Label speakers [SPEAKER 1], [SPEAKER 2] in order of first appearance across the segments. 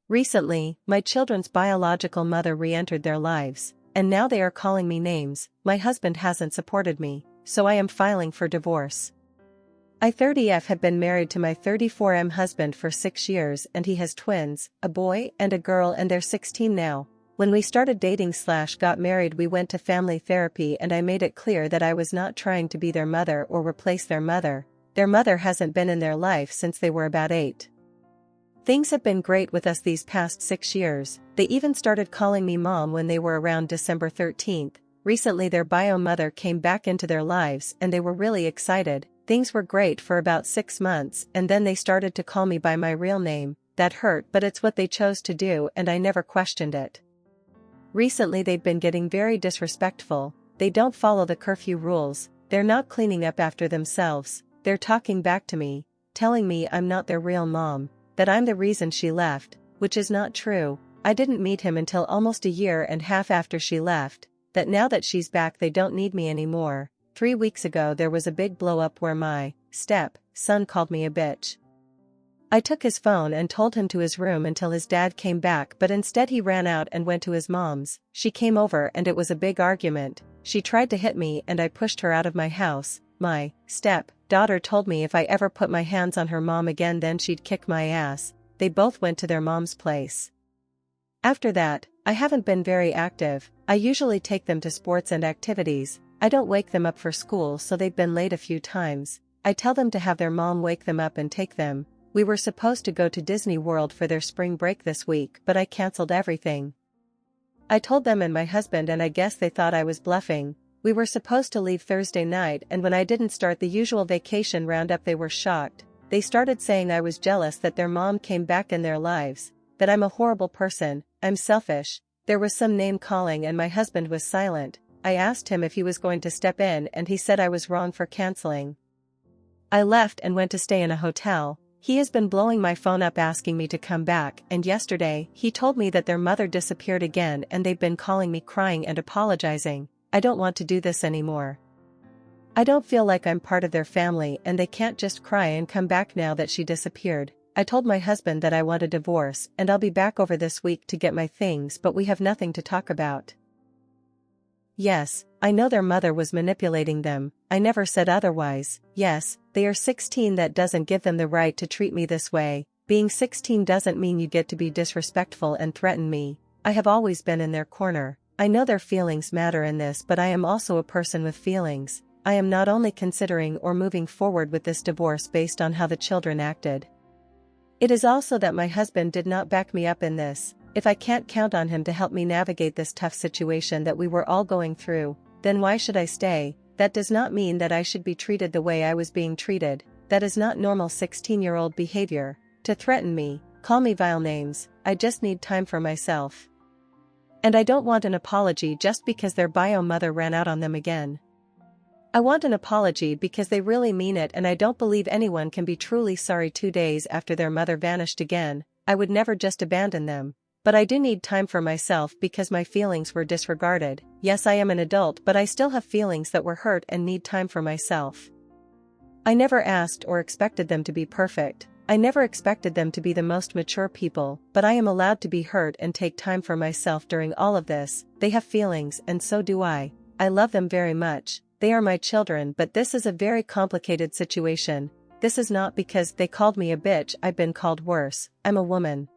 [SPEAKER 1] Recently, my children's biological mother re-entered their lives, and now they are calling me names. My husband hasn't supported me, so I am filing for divorce. I 30F have been married to my 34M husband for 6 years and he has twins, a boy and a girl, and they're 16 now. When we started dating/got married, we went to family therapy and I made it clear that I was not trying to be their mother or replace their mother. Their mother hasn't been in their life since they were about 8. Things have been great with us these past 6 years. They even started calling me mom when they were around December 13th. Recently their bio mother came back into their lives and they were really excited. Things were great for about 6 months and then they started to call me by my real name. That hurt, but it's what they chose to do and I never questioned it. Recently they've been getting very disrespectful. They don't follow the curfew rules, they're not cleaning up after themselves, they're talking back to me, telling me I'm not their real mom, that I'm the reason she left, which is not true. I didn't meet him until almost a year and a half after she left, that now that she's back they don't need me anymore. 3 weeks ago there was a big blow up where my step-son called me a bitch. I took his phone and told him to his room until his dad came back, but instead he ran out and went to his mom's. She came over and it was a big argument. She tried to hit me and I pushed her out of my house. My step-daughter told me if I ever put my hands on her mom again then she'd kick my ass. They both went to their mom's place. After that, I haven't been very active. I usually take them to sports and activities. I don't wake them up for school, so they've been late a few times. I tell them to have their mom wake them up and take them. We were supposed to go to Disney World for their spring break this week, but I canceled everything. I told them and my husband and I guess they thought I was bluffing. We were supposed to leave Thursday night and when I didn't start the usual vacation roundup they were shocked. They started saying I was jealous that their mom came back in their lives, that I'm a horrible person, I'm selfish. There was some name calling and my husband was silent. I asked him if he was going to step in and he said I was wrong for canceling. I left and went to stay in a hotel. He has been blowing my phone up asking me to come back, and yesterday he told me that their mother disappeared again and they've been calling me crying and apologizing. I don't want to do this anymore. I don't feel like I'm part of their family and they can't just cry and come back now that she disappeared. I told my husband that I want a divorce and I'll be back over this week to get my things, but we have nothing to talk about. Yes, I know their mother was manipulating them, I never said otherwise. Yes, they are 16, that doesn't give them the right to treat me this way. Being 16 doesn't mean you get to be disrespectful and threaten me. I have always been in their corner. I know their feelings matter in this, but I am also a person with feelings. I am not only considering or moving forward with this divorce based on how the children acted. It is also that my husband did not back me up in this. If I can't count on him to help me navigate this tough situation that we were all going through, then why should I stay? That does not mean that I should be treated the way I was being treated. That is not normal 16-year-old behavior. To threaten me, call me vile names. I just need time for myself. And I don't want an apology just because their bio mother ran out on them again. I want an apology because they really mean it, and I don't believe anyone can be truly sorry 2 days after their mother vanished again. I would never just abandon them. But I do need time for myself because my feelings were disregarded. Yes, I am an adult, but I still have feelings that were hurt and need time for myself. I never asked or expected them to be perfect. I never expected them to be the most mature people, but I am allowed to be hurt and take time for myself during all of this. They have feelings and so do I. I love them very much. They are my children, but this is a very complicated situation. This is not because they called me a bitch. I've been called worse. I'm a woman.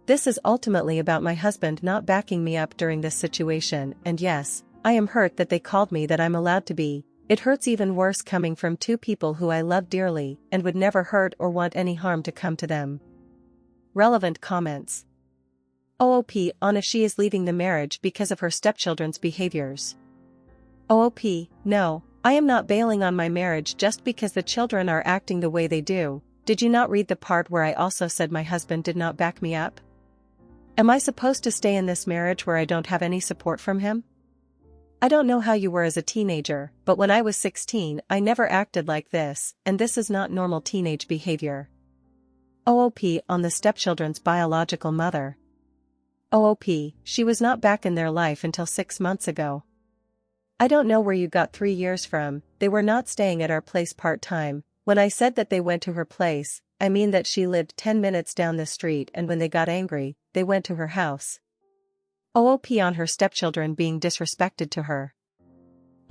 [SPEAKER 1] This is ultimately about my husband not backing me up during this situation, and yes, I am hurt that they called me that I'm allowed to be. It hurts even worse coming from 2 people who I love dearly and would never hurt or want any harm to come to them. Relevant comments. OOP on if she is leaving the marriage because of her stepchildren's behaviors. OOP, no, I am not bailing on my marriage just because the children are acting the way they do. Did you not read the part where I also said my husband did not back me up? Am I supposed to stay in this marriage where I don't have any support from him? I don't know how you were as a teenager, but when I was 16 I never acted like this, and this is not normal teenage behavior. OOP on the stepchildren's biological mother. OOP, she was not back in their life until 6 months ago. I don't know where you got 3 years from. They were not staying at our place part-time. When I said that they went to her place, I mean that she lived 10 minutes down the street, and when they got angry, they went to her house. OOP on her stepchildren being disrespected to her.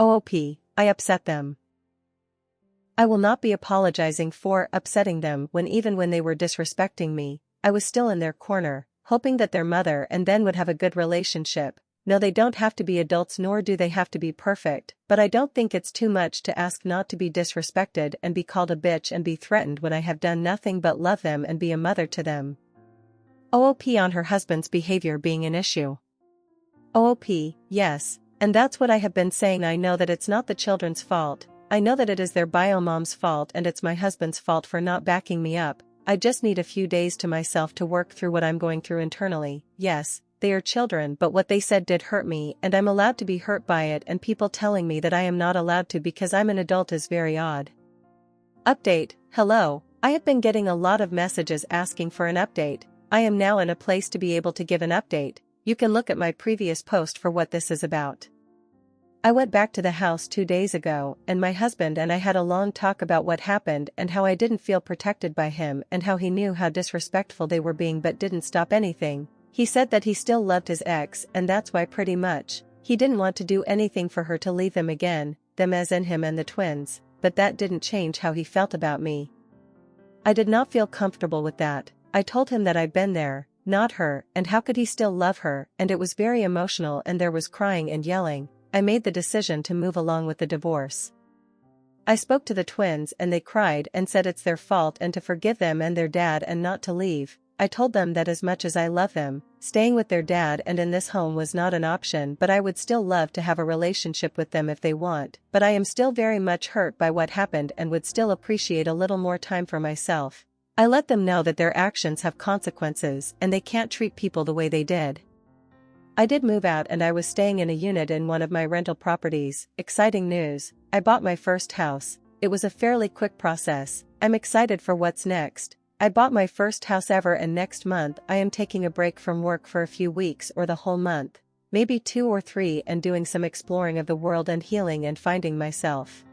[SPEAKER 1] OOP, I upset them. I will not be apologizing for upsetting them when even when they were disrespecting me, I was still in their corner, hoping that their mother and then would have a good relationship. No, they don't have to be adults, nor do they have to be perfect, but I don't think it's too much to ask not to be disrespected and be called a bitch and be threatened when I have done nothing but love them and be a mother to them. OOP on her husband's behavior being an issue. OOP, yes, and that's what I have been saying. I know that it's not the children's fault. I know that it is their bio mom's fault, and it's my husband's fault for not backing me up. I just need a few days to myself to work through what I'm going through internally. Yes, they are children, but what they said did hurt me, and I'm allowed to be hurt by it, and people telling me that I am not allowed to because I'm an adult is very odd. Update. Hello, I have been getting a lot of messages asking for an update. I am now in a place to be able to give an update. You can look at my previous post for what this is about. I went back to the house 2 days ago, and my husband and I had a long talk about what happened and how I didn't feel protected by him and how he knew how disrespectful they were being but didn't stop anything. He said that he still loved his ex, and that's why pretty much he didn't want to do anything for her to leave them again, them as in him and the twins, but that didn't change how he felt about me. I did not feel comfortable with that. I told him that I'd been there, not her, and how could he still love her, and it was very emotional and there was crying and yelling. I made the decision to move along with the divorce. I spoke to the twins and they cried and said it's their fault and to forgive them and their dad and not to leave. I told them that as much as I love them, staying with their dad and in this home was not an option, but I would still love to have a relationship with them if they want, but I am still very much hurt by what happened and would still appreciate a little more time for myself. I let them know that their actions have consequences and they can't treat people the way they did. I did move out and I was staying in a unit in one of my rental properties. Exciting news, I bought my first house. It was a fairly quick process. I'm excited for what's next. I bought my first house ever, and next month I am taking a break from work for a few weeks or the whole month, maybe 2 or 3, and doing some exploring of the world and healing and finding myself.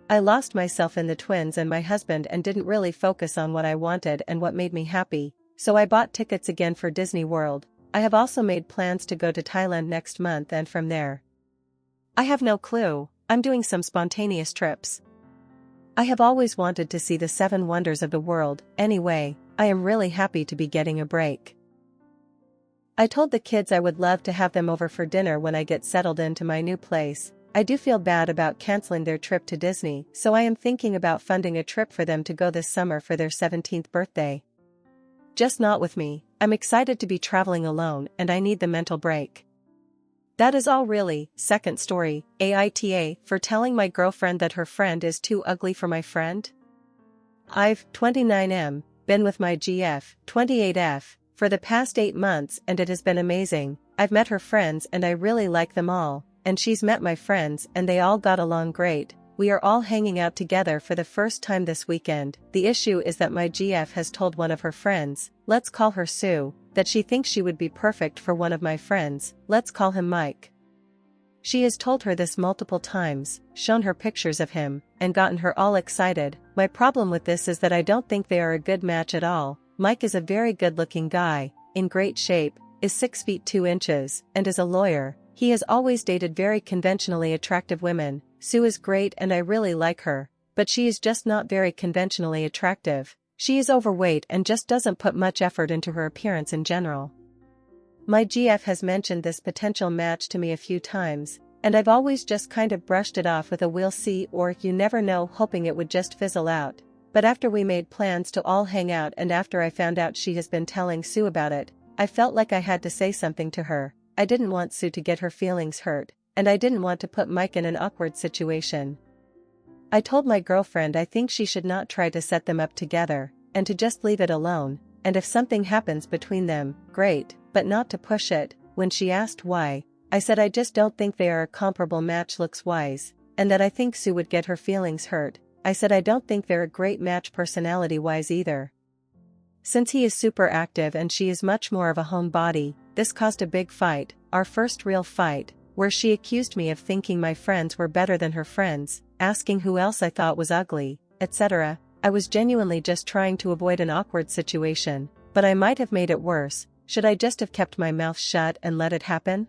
[SPEAKER 1] I lost myself in the twins and my husband and didn't really focus on what I wanted and what made me happy, so I bought tickets again for Disney World. I have also made plans to go to Thailand next month and from there. I have no clue, I'm doing some spontaneous trips. I have always wanted to see the 7 wonders of the world. Anyway, I am really happy to be getting a break. I told the kids I would love to have them over for dinner when I get settled into my new place. I do feel bad about canceling their trip to Disney, so I am thinking about funding a trip for them to go this summer for their 17th birthday. Just not with me. I'm excited to be traveling alone and I need the mental break. That is all really. Second story, AITA, for telling my girlfriend that her friend is too ugly for my friend. I've, 29M, been with my GF, 28F, for the past 8 months and it has been amazing. I've met her friends and I really like them all, and she's met my friends and they all got along great. We are all hanging out together for the first time this weekend. The issue is that my GF has told one of her friends, let's call her Sue, that she thinks she would be perfect for one of my friends, let's call him Mike. She has told her this multiple times, shown her pictures of him, and gotten her all excited. My problem with this is that I don't think they are a good match at all. Mike is a very good-looking guy, in great shape, is 6 feet 2 inches, and is a lawyer. He has always dated very conventionally attractive women. Sue is great and I really like her, but she is just not very conventionally attractive. She is overweight and just doesn't put much effort into her appearance in general. My GF has mentioned this potential match to me a few times, and I've always just kind of brushed it off with a we'll see or you never know, hoping it would just fizzle out. But after we made plans to all hang out and after I found out she has been telling Sue about it, I felt like I had to say something to her. I didn't want Sue to get her feelings hurt, and I didn't want to put Mike in an awkward situation. I told my girlfriend I think she should not try to set them up together, and to just leave it alone, and if something happens between them, great, but not to push it. When she asked why, I said I just don't think they are a comparable match looks-wise, and that I think Sue would get her feelings hurt. I said I don't think they're a great match personality-wise either. Since he is super active and she is much more of a homebody, this caused a big fight, our first real fight, where she accused me of thinking my friends were better than her friends, asking who else I thought was ugly, etc. I was genuinely just trying to avoid an awkward situation, but I might have made it worse. Should I just have kept my mouth shut and let it happen?